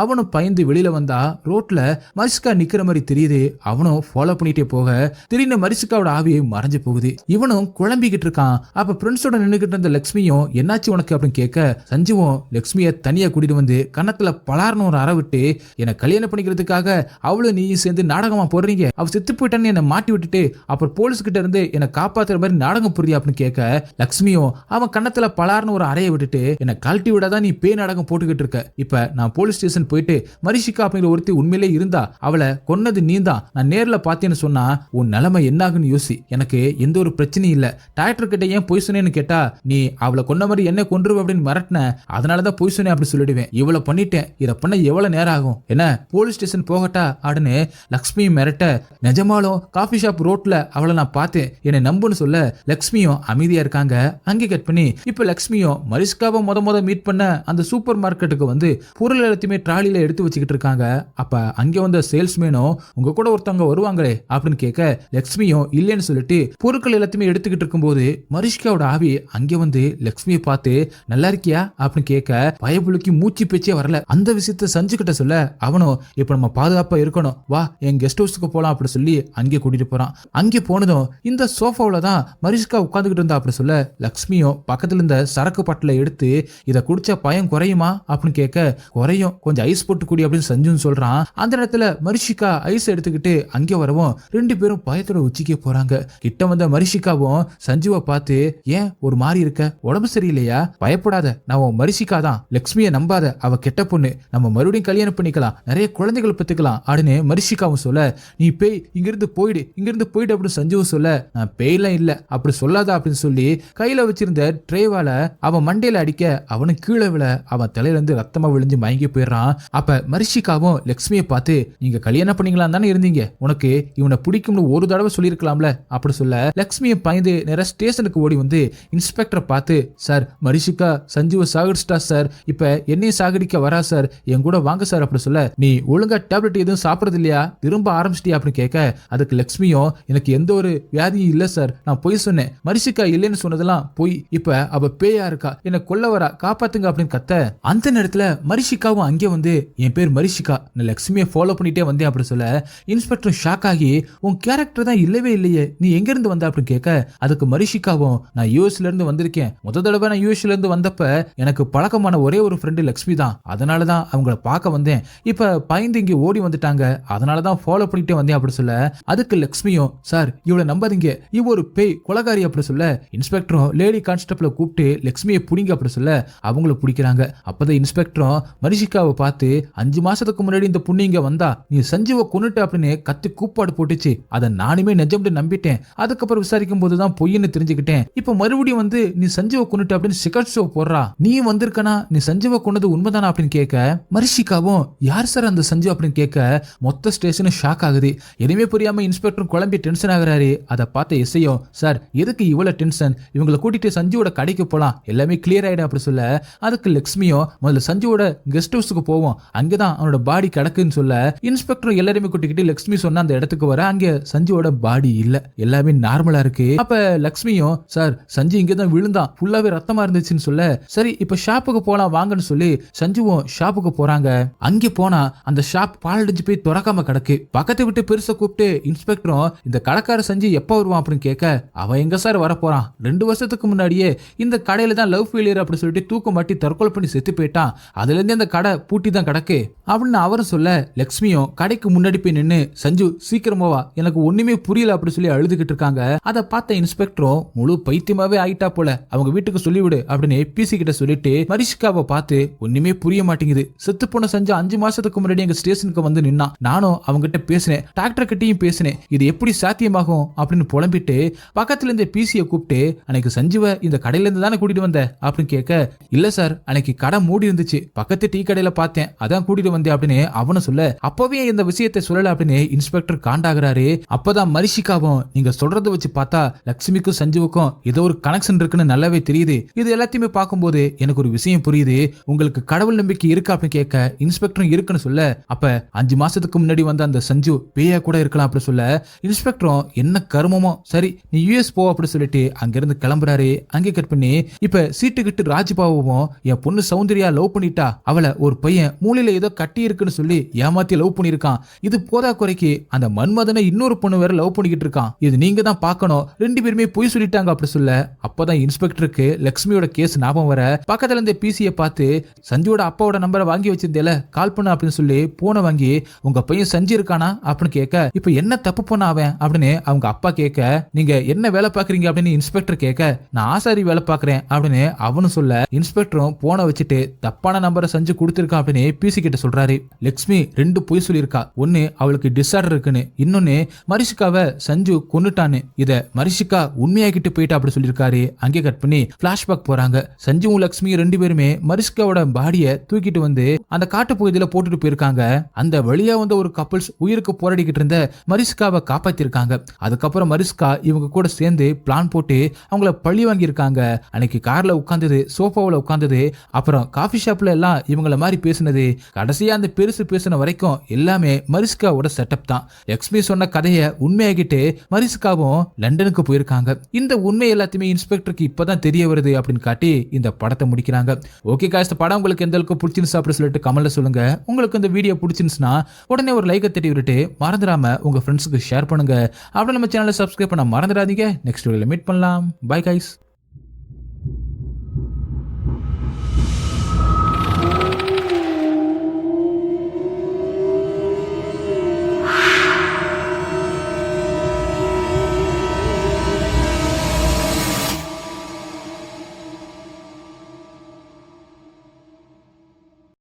[SPEAKER 1] அவனும் பயந்து வெளியில வந்தா. ரோட்ல மரிஷிகா நிக்கிற மாதிரி தெரியுது. அவனும் ஃபாலோ பண்ணிட்டே போக திடீர்னு மரிஷிகாவோட ஆவி மறைஞ்சு போகுது. இவனும் குழம்பிக்கிட்டு இருக்கான். அப்ப ஃப்ரெண்ட்ஸோட நின்னுகிட்டு இருந்த லட்சுமியும் என்னாச்சு உனக்கு அப்படின்னு கேட்க சஞ்சுவும் லட்சுமியை தனியா கூட்டிட்டு வந்து கன்னத்துல பலார்னு ஒரு அற விட்டு என்னை கல்யாணம் பண்ணிக்கிறதுக்காக அவளும் நீயும் சேர்ந்து நாடகமா போடுறீங்க, அவ செத்து போயிட்டான்னு என்னை மாட்டி விட்டுட்டு அப்புறம் போலீஸ் கிட்ட இருந்து என்னை காப்பாத்துற மாதிரி நாடகம் புரியா அப்படின்னு கேட்க லட்சுமியும் அவன் கன்னத்துல பலார்னு ஒரு அறையை விட்டுட்டு என்னை கழட்டி விடாதான் நீ பேய் நாடகம் போட்டுக்கிட்டு இருக்க, இப்ப நான் போலீஸ் ஸ்டேஷன் போயிட்டு மரிஷிகா அப்படிங்கிற ஒருத்தி உண்மையிலே இருந்தா அவளை கொன்னது நீ தான், நான் நேர்ல பார்த்தேன்னு சொன்னா உன் நிலைமை என்னாகுன்னு யோசி, எனக்கு எந்த ஒரு பிரச்சனையும் இல்ல, டாக்டர் கிட்ட ஏன் பொய் சொன்னேன்னு கேட்டா நீ அவளை கொன்ன மாதிரி என்ன கொன்றுவ அப்படின்னு மிரட்டின, அதனாலதான் பொய் சொன்னேன் அப்படி சொல்லிடுவேன், இவ்வளவு பண்ணிட்டேன், இதை பண்ண எவ்வளவு நேரம் ஆகும், என்ன போலீஸ் ஸ்டேஷன் போகட்டா அப்படின்னு லக்ஷ்மி மிரட்ட நிஜமாலும் காஃபி ஷாப் ரோட்ல அவளை நான் பார்த்தேன் என்னை நம்புன்னு சொல்ல லக்ஷ்மியும் அமைதியா இருக்காங்க. அங்கே கட் பண்ணி இப்ப லக்ஷ்மியும் மரிஷிகாவை முத மீட் பண்ண அந்த சூப்பர் மார்க்கெட்டுக்கு வந்து பொருள் எல்லாத்தையுமே ட்ராலியில எடுத்து வச்சுக்கிட்டு இருக்காங்க. அப்ப அங்க வந்த சேல்ஸ்மேனும் உங்க கூட ஒருத்தவங்க வருவாங்களே அப்படின்னு கேட்க லக்ஷ்மியும் இல்லைன்னு சொல்லிட்டு பொருட்கள் எல்லாத்தையுமே எடுத்துக்கிட்டு இருக்கும்போது மரிஷிகாவோட ஆவி அங்க வந்து லக்ஷ்மியை பார்த்து நல்லா இருக்கியா அப்படின்னு கேட்க பயபுலுக்கு மூச்சு பேச்சே வரல. அந்த விஷயத்த சஞ்சு கிட்ட சொல்ல அவனும் இப்ப நம்ம பாதுகாப்பா இருக்கணும், வா என் கெஸ்ட் ஹவுஸ்க்கு போலாம் அப்படி சொல்லி அங்கே கூட்டிட்டு போறான். அங்கே போனதும் இந்த சோஃபாவில தான் மரிஷிகா உட்காந்துக்கிட்டு இருந்தா அப்படி சொல்ல லக்ஷ்மியும் பக்கத்துல இருந்த சரக்கு பாட்டில எடுத்து இதை குடிச்சா பயம் குறையுமா அப்படின்னு கேட்க குறையும், கொஞ்சம் ஐஸ் போட்டு குடி அப்படின்னு சஞ்சுன்னு சொல்றான். அந்த இடத்துல மரிஷிகா ஐஸ் எடுத்துக்கிட்டு அங்கே வரவும் ரெண்டு பேரும் பயத்தோட உச்சிக்கே போறாங்க. கிட்ட வந்த மரிஷிகாவும் சஞ்சுவை பார்த்து ஏன் ஒரு மாதிரி இருக்க, உடம்பு சரியில்லையா, பயப்படாத, நான் உன் மரிஷிகா தான், லக்ஷ்மியை நம்பாத, அவ கெட்ட பொண்ணு, நம்ம மறுபடியும் கல்யாணம் பண்ணிக்கலாம், நிறைய குழந்தைகள் பெற்றுக்கலாம் அப்படின்னு மரிஷிகாவும் சொல்ல நீ பேய் இங்கிருந்து போயிடு அப்படின்னு சஞ்சுவும் சொல்ல நான் பேய்லாம் இல்ல அப்படி சொல்லாத அப்படின்னு சொல்லி கையில வச்சிருந்த ட்ரேவால அவன் மண்டையில அடிக்க அவனும் கீழே விழ அவன் தலையில இருந்து ரத்தமா விழுந்து மயங்கி போயிடுறான். அப்ப மரிஷிகாவும் லக்ஷ்மியை பார்த்து நீங்க கல்யாணம் பண்ணிக்கலாம் தானே இருந்தீங்க, உனக்கு இவனை பிடிக்கும்னு ஒரு தடவை சொல்லியிருக்கலாம்ல அப்படி சொல்ல லக்ஷ்மியை பயந்து நேர ஸ்டேஷனுக்கு ஓடி வந்து இன்ஸ்பெக்டரை பார்த்து சார் மரிஷிகா சஞ்சுவை சாகடிச்சிட்டா சார், இப்ப என்னையும் சாகடிக்க வரா சார், என் கூட வாங்க சார் அப்படி சொல்ல நீ ஒழுங்கா டேப்லெட் எதுவும் சாப்பிடுறது இல்லையா, திரும்ப ஆரம்பிச்சிட்டியா அப்படின்னு கேட்க அதுக்கு லக்ஷ்மியும் எனக்கு எந்த ஒரு வியாதியும் இல்ல சார், நான் பொய் சொன்னேன், மரிஷிகா இல்லைன்னு சொன்னதெல்லாம் பொய், இப்ப அவ பேயா இருக்கா, என்ன கொல்ல வரா, காப்பாத்துங்க அப்படின்னு கத்த அந்த நேரத்துல மரிஷிகாவும் அங்கே வந்து என் பேர் மரிஷிகா, நான் லக்ஷ்மியை ஃபாலோ பண்ணிட்டே வந்தேன் அப்படி சொல்ல இன்ஸ்பெக்டர் ஷாக் ஆகி உன் கேரக்டர் தான் இல்லவே இல்லையே, நீ எங்க இருந்து வந்த அப்படின்னு கேட்க அதுக்கு மரிஷிகாவும் நான் யூஎஸ்ல இருந்து வந்திருக்கேன், முதல் தடவை நான் யூஎஸ்ல இருந்து வந்தப்ப எனக்கு பழக்கமான ஒரே ஒரு ஃப்ரெண்டு லக்ஷ்மி தான், அதனாலதான் அவங்கள பார்க்க வந்தேன், இப்ப பயந்து இங்க ஓடி வந்துட்டாங்க, அதனாலதான் ஃபாலோ பண்ணிட்டே வந்தேன் அப்படி சொல்ல அதுக்கு லக்ஷ்மியும் சார் இவளை நம்பாதீங்க, இவ ஒரு பேய் கொலகாரி அப்படி சொல்ல இன்ஸ்பெக்டரும் லேடி கான்ஸ்டபிள கூப்பிட்டு லக்ஷ்மியை புடிங்க அப்படி சொல்ல அவங்கள பிடிக்கிறாங்க. அப்பதான் இன்ஸ்பெக்டரும் மரிஷிகாவை பார்த்து 5 மாசத்துக்கு முன்னாடி இந்த புண்ணு இங்க வந்தா நீ சஞ்சுவை கொன்னுட்டு அப்படின்னு கத்தி கூப்பாடு போட்டுச்சு, அதை நானுமே நிஜம்னு நம்பிட்டேன், அதுக்கப்புறம் விசாரிக்கும் போதுதான் பொய்ன்னு தெரிஞ்சுக்கிட்டேன், இப்ப மறுபடியும் வந்து நீ சஞ்சுவை கொன்னுட்டு அப்படின்னு சிகரெட் ஷோ போடுறா, நீ வந்திருக்கனா நீ சஞ்சுவை கொன்னது உண்மைதானா அப்படின்னு கேட்க மரிஷிகாவும் யார் சார் அந்த சஞ்சு அப்படின்னு கேட்க மொத்த ஸ்டேஷனும் ஷாக் ஆகுது. எதுவுமே புரியாம இன்ஸ்பெக்டர் குழம்பி டென்ஷன் ஆகுறாரு. அதை பார்த்த எஸ்ஐயும் சார் எதுக்கு இவ்வளவு டென்ஷன், இவங்களை கூட்டிட்டு சஞ்சுவோட கடைக்கு போலாம், எல்லாமே கிளியர் ஆயிடும் அப்படி சொல்ல அதுக்கு லக்ஷ்மியும் முதல்ல சஞ்சுவோட கெஸ்ட் ஹவுஸுக்கு போவோம், அங்கதான் அவனோட பாடி கிடக்குன்னு சொல்ல இன்ஸ்பெக்டர் எல்லாருமே கூட்டிக்கிட்டு லக்ஷ்மி சொன்ன அந்த இடத்துக்கு வர அங்க சஞ்சுவோட பாடி இல்ல, எல்லாமே நார்மலா இருக்கு. அப்ப லக்ஷ்மியும் சார் சஞ்சு இங்கதான் விழுந்தான், ஃபுல்லாவே ரத்தமா இருந்துச்சுன்னு சொல்ல சரி இப்ப ஷாப்புக்கு போலாம் வாங்கன்னு சொல்லி சஞ்சுவும் ஷாப்புக்கு போறாங்க. அங்கே போனா அந்த ஷாப் பாலடிஞ்சு போய் திறக்காம கிடக்கு. பக்கத்தை விட்டு பெருசா கூப்பிட்டு இன்ஸ்பெக்டரும் இந்த கடைக்கார சஞ்சு எப்ப வருவான் அப்படின்னு கேட்க அவன் எங்க சார் வர போறான், 2 வருஷத்துக்கு முன்னாடியே இந்த கடையில தான் லவ் ஃபெயிலியர் அப்படி சொல்லிட்டு தூக்கம் மாட்டி தற்கொலை பண்ணி செத்து போயிட்டான், அதுல அதுல இருந்து அந்த கடை பூட்டி தான் கிடக்கு அப்படின்னு அவரும் சொல்ல, லக்ஷ்மியும் கடைக்கு முன்னாடி போய் நின்னு, சஞ்சு சீக்கிரமாவா, எனக்கு ஒண்ணுமே புரியல அப்படி சொல்லி அழுதுகிட்டு இருக்காங்க. அதை பார்த்த இன்ஸ்பெக்டரும் முழு பைத்தியமாவே ஆயிட்டா போல, அவங்க வீட்டுக்கு சொல்லிவிடு அப்படின்னு பிசி கிட்ட சொல்லிட்டு மரிஷிகாவை பார்த்து, ஒண்ணுமே புரிய மாட்டேங்குது, செத்து போன சஞ்சு 5 மாசத்துக்கு முன்னாடி எங்க ஸ்டேஷனுக்கு வந்து நின்னா, நானும் அவங்க கிட்ட பேசினேன், டாக்டர் கிட்டையும் பேசினேன், இது எப்படி சாத்தியமாகும் அப்படின்னு புலம்பிட்டு பக்கத்துல இருந்த பிசியை கூப்பிட்டு, அன்னைக்கு சஞ்சுவை இந்த கடையில இருந்து தானே கூட்டிட்டு வந்த அப்படின்னு கேட்க, இல்ல சார் அன்னைக்கு கடை மூடி இருந்துச்சு, பக்கத்து டீ கடையில பார்த்தேன், அதான் கூட்டிட்டு வந்தேன் அப்படின்னு அவனு சொல்ல, அப்பவே இந்த விஷயத்தை சொல்லல அப்படின்னு இன்ஸ்பெக்டர் காண்டாகிறாரு. அப்பதான் மரிஷிகாவும், நீங்க சொல்றதை வச்சு பார்த்தா லட்சுமிக்கும் சஞ்சுவுக்கும் ஏதோ ஒரு கனெக்ஷன் இருக்குன்னு நல்லாவே தெரியுது, இது எல்லாத்தையுமே பார்க்கும்போது எனக்கு ஒரு விஷயம் புரியுது, உங்களுக்கு கடவுள் நம்பிக்கை இருக்கா அப்படின்னு கேட்க இன்ஸ்பெக்டரும் இருக்குன்னு சொல்ல, அப்ப 5 மாசத்துக்கு முன்னாடி வந்த அந்த சஞ்சு பேயா கூட இருக்கலாம் அப்படி சொல்ல, இன்ஸ்பெக்டரும் என்ன கருமமோ, சரி நீ யூஎஸ் போ அப்படி சொல்லிட்டு அங்கிருந்து கிளம்புறாரு. அங்கே கட் பண்ணி இப்ப சீட்டுக்கிட்டு ராஜ்பாவும் என் பொண்ணு சௌந்தர்யா லவ் பண்ணிட்டா, அவளை ஒரு பையன் மூலையில ஏதோ கட்டி இருக்குன்னு சொல்லி ஏமாத்தி லவ் பண்ணிருக்கான், இது போதா குறைக்கு அந்த மன்மதனை இன்னொரு பொண்ணு வேற லவ் பண்ணிக்கிட்டு இருக்கான், இது நீங்க தான் பார்க்கணும், 2 பேருமே பொய் சொல்லிட்டாங்க அப்படி சொல்ல, அப்பதான் இன்ஸ்பெக்டருக்கு லக்ஷ்மியோட கேஸ் ஞாபகம் வர, பக்கத்துல இருந்த பிசியை பார்த்து, சஞ்சுவோட அப்பாவோட நம்பரை வாங்கி வச்சிருந்தேல, கால் பண்ண அப்படின்னு சொல்லி போனை வாங்கி, உங்க பையன் சஞ்சு இருக்கானா அப்படின்னு கேட்க, இப்ப என்ன தப்பு பண்ண அவன் அப்படின்னு அவங்க அப்பா கேட்க, நீங்க என்ன வேலை பாக்குறீங்க அப்படின்னு இன்ஸ்பெக்டர் கேட்க, நான் ஆசாரி வேலை பாக்குறேன் அப்படின்னு அவனு சொல்ல, இன்ஸ்பெக்டரும் போனை வச்சுட்டு தப்பான நம்பரை சஞ்சு கொடுத்திருக்கான் அப்படின்னு பிசி கிட்ட சொல்றாரு. லக்ஷ்மி 2 பொய் சொல்லியிருக்கா, ஒன்னு அவளுக்கு டிஸார்டர் இருக்குன்னு, இன்னொன்னு மரிஷிகாவை சஞ்சு கொன்னுட்டான்னு, இத மரிஷிகா உண்மையாக்கிட்டு போயிட்டா அப்படி சொல்லியிருக்காரு. அங்கே கட் பண்ணி பிளாஷ்பேக் போறாங்க. சஞ்சுவும் லக்ஷ்மியும் 2 பேருமே மரிஷிகாவோட பாடியை தூக்கிட்டு வந்து அந்த காட்டு பகுதியில போட்டுட்டு போயிருக்காங்க. அந்த வழியா வந்து ஒரு கப்பல்ஸ் உயிருக்கு போராடிக்கிட்டு இருந்த மரிஷிகாவை காப்பாத்திருக்காங்க. அதுக்கப்புறம் மரிஷிகா இவங்க கூட சேர்ந்து பிளான் போட்டு அவங்கள பழி வாங்கியிருக்காங்க. அன்னைக்கு கார்ல உட்கார்ந்தது, சோஃபாவில் உட்கார்ந்தது, அப்புறம் காஃபி ஷாப்ல எல்லாம் இவங்கள மாதிரி பேசினது, கடைசியா அந்த பெருசு பேசின வரைக்கும் எல்லாமே மரிஷிகாவோட செட்டப் தான். லக்ஷ்மி சொன்ன கதையை உண்மையாகிட்டு மரிஷிகாவும் லண்டனுக்கு போயிருக்காங்க. இந்த உண்மை எல்லாத்தையுமே இன்ஸ்பெக்டருக்கு இப்பதான் தெரிய வருது அப்படின்னு காட்டி இந்த படத்தை முடிக்கிறாங்க. ஓகே காய்ஸ், இந்த படம் உங்களுக்கு எந்த அளவுக்கு பிடிச்சிருந்துச்சு அப்படி சொல்லிட்டு கமெண்ட்ல சொல்லுங்க. உங்களுக்கு இந்த வீடியோ பிடிச்சிருந்துச்சுன்னா உடனே ஒரு லைக்கை தட்டி விட்டுட்டு மறந்துடாம உங்க ஃப்ரெண்ட்ஸுக்கு ஷேர் பண்ணுங்க. அப்படியே நம்ம சேனலை சப்ஸ்கிரைப் பண்ண மறந்துடாதீங்க. நெக்ஸ்ட் வீடியோல மீட் பண்ணலாம். Bye guys.